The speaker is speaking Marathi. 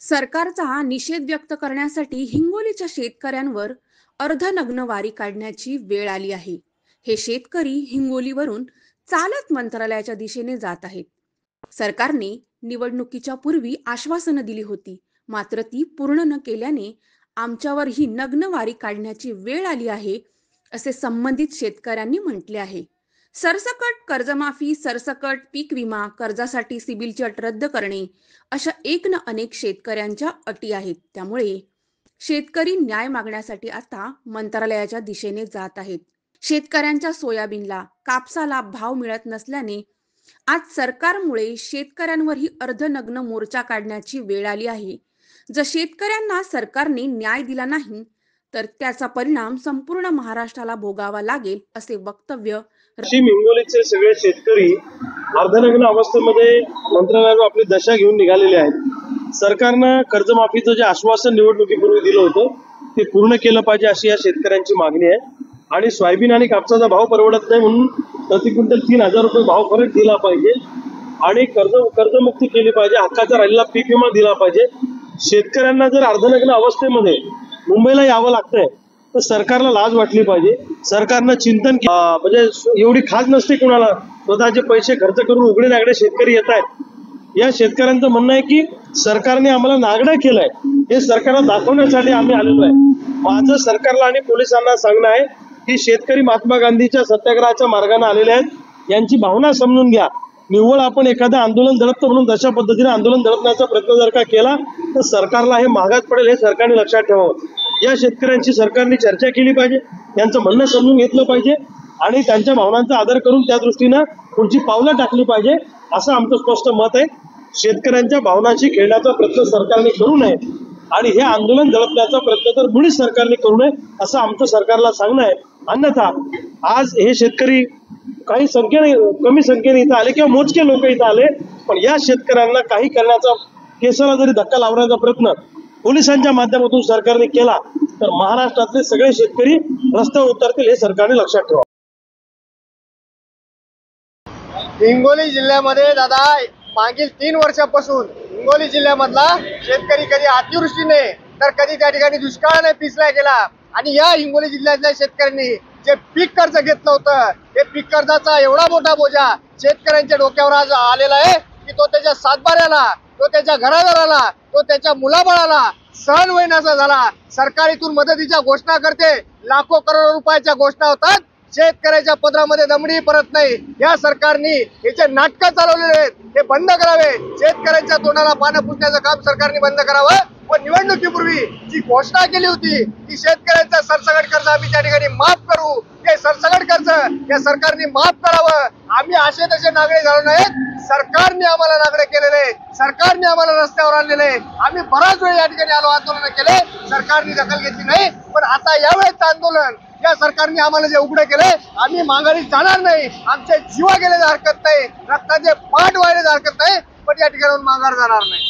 सरकारचा निषेध व्यक्त करण्यासाठी हिंगोलीच्या शेतकऱ्यांवर अर्धनग्न वारी काढण्याची वेळ आली आहे। हे शेतकरी हिंगोलीवरून चालत मंत्रालयाच्या दिशेने जात आहेत। सरकारने निवडणुकीच्या पूर्वी आश्वासनं दिली होती, मात्र ती पूर्ण न केल्याने आमच्यावर ही नग्न वारी काढण्याची वेळ आली आहे, असे संबंधित शेतकऱ्यांनी म्हटले आहे। सरसकट कर्जमाफी, सरसकट पीक विमा, कर्जासाठी सिबिलची अट रद्द करणे, अशा एक न अनेक शेतकऱ्यांच्या अटी आहेत। त्यामुळे शेतकरी न्याय मागण्यासाठी आता मंत्रालयाच्या दिशेने जात आहेत। शेतकऱ्यांच्या सोयाबीनला, कापसाला भाव मिळत नसल्याने आज सरकारमुळे शेतकऱ्यांवरही अर्धनग्न मोर्चा काढण्याची वेळ आली आहे। जर शेतकऱ्यांना सरकारने न्याय दिला नाही तर त्याचा परिणाम संपूर्ण महाराष्ट्राला भोगावा लागेल, असे वक्तव्य हिंगोलीचे सगळे शेतकरी अर्धनग्न अवस्थेमध्ये मंत्रालयावर आपली दशा घेऊन निघालेले आहेत। सरकारनं कर्जमाफीचं जे आश्वासन निवडणुकीपूर्वी दिलं होतं ते पूर्ण केलं पाहिजे, अशी या शेतकऱ्यांची मागणी आहे। आणि सोयाबीन आणि कापसाचा भाव परवडत नाही म्हणून प्रति क्विंटल 3,000 रुपये भाव फरक दिला पाहिजे आणि कर्जमुक्ती केली पाहिजे, हक्काचा राहिलेला पीक विमा दिला पाहिजे। शेतकऱ्यांना जर अर्धनग्न अवस्थेमध्ये मुंबईला यावं लागतंय तर सरकारला लाज वाटली पाहिजे। सरकारनं चिंतन म्हणजे एवढी खाज नसते कुणाला, स्वतःचे पैसे खर्च करून उघडे नागडे शेतकरी येत आहेत। या शेतकऱ्यांचं म्हणणं आहे की सरकारने आम्हाला नागडं केलंय, हे सरकारला दाखवण्यासाठी आम्ही आलेलो आहे। माझं सरकारला आणि पोलिसांना सांगणं आहे की शेतकरी महात्मा गांधीच्या सत्याग्रहाच्या मार्गाने आलेले आहेत, यांची भावना समजून घ्या। निव्वळ आपण एखादं आंदोलन दडपतो म्हणून तशा पद्धतीने आंदोलन दडपण्याचा प्रयत्न जर का केला तर सरकारला हे महागात पडेल, हे सरकारने लक्षात ठेवावं। या शेतकऱ्यांची सरकारने चर्चा केली पाहिजे, त्यांचं म्हणणं समजून घेतलं पाहिजे आणि त्यांच्या भावनांचा आदर करून त्या दृष्टीनं पुढची पावलं टाकली पाहिजे, असं आमचं स्पष्ट मत आहे। शेतकऱ्यांच्या भावनांशी खेळण्याचा प्रयत्न सरकारने करू नये आणि हे आंदोलन दडपण्याचा प्रयत्न तर मुळीच सरकारने करू नये, असं आमचं सरकारला सांगणं आहे। अन्यथा आज हे शेतकरी काही संख्येने, कमी संख्येने इथं आले किंवा मोजके लोक इथं आले, पण या शेतकऱ्यांना काही करण्याचा, केसाला जरी धक्का लावण्याचा प्रयत्न पोलिसांच्या माध्यमातून सरकारने केला तर महाराष्ट्रातले सगळे शेतकरी रस्त्यावर उतरतील, हे सरकारने लक्षात ठेवा। हिंगोली जिल्ह्यामध्ये दादा मागील 3 वर्षापासून हिंगोली जिल्ह्यामधला शेतकरी कधी अतिवृष्टीने तर कधी त्या ठिकाणी दुष्काळाने पिसला गेला आणि या हिंगोली जिल्ह्यातल्या शेतकऱ्यांनी जे पीक कर्ज घेतलं होतं ते पीक कर्जाचा एवढा मोठा बोजा शेतकऱ्यांच्या डोक्यावर आज आलेला आहे की तो त्याच्या सातबाऱ्याला, तो त्याच्या घराघराला, तो त्याच्या मुलाबाळाला सहन होईनासा झाला। सरकार इथून मदतीच्या घोषणा करते, लाखो करोड रुपयाच्या घोषणा होतात, शेतकऱ्याच्या पदरामध्ये दमडी परत नाही। या सरकारने हे जे नाटकं चालवलेले आहेत ते बंद करावे, शेतकऱ्यांच्या तोंडाला पानं पुसण्याचं काम सरकारने बंद करावं व निवडणुकीपूर्वी जी घोषणा केली होती की शेतकऱ्यांचा सरसकट कर्ज आम्ही त्या ठिकाणी माफ करू, ते सरसकट कर्ज या सरकारने माफ करावं। आम्ही असे तसे नागडे झालो नाहीत, सरकारने आम्हाला नागडे केलेले, सरकारने आम्हाला रस्त्यावर आणलेले। आम्ही बराच वेळ या ठिकाणी आलो, आंदोलन केले, सरकारने दखल घेतली नाही, पण आता यावेळेस आंदोलन या सरकारने आम्हाला जे उघडे केले, आम्ही माघारी जाणार नाही। आमचे जीवा गेले हरकत नाही, रक्ताचे पाठ व्हायला हरकत नाही, पण या ठिकाणाहून माघार जाणार नाही।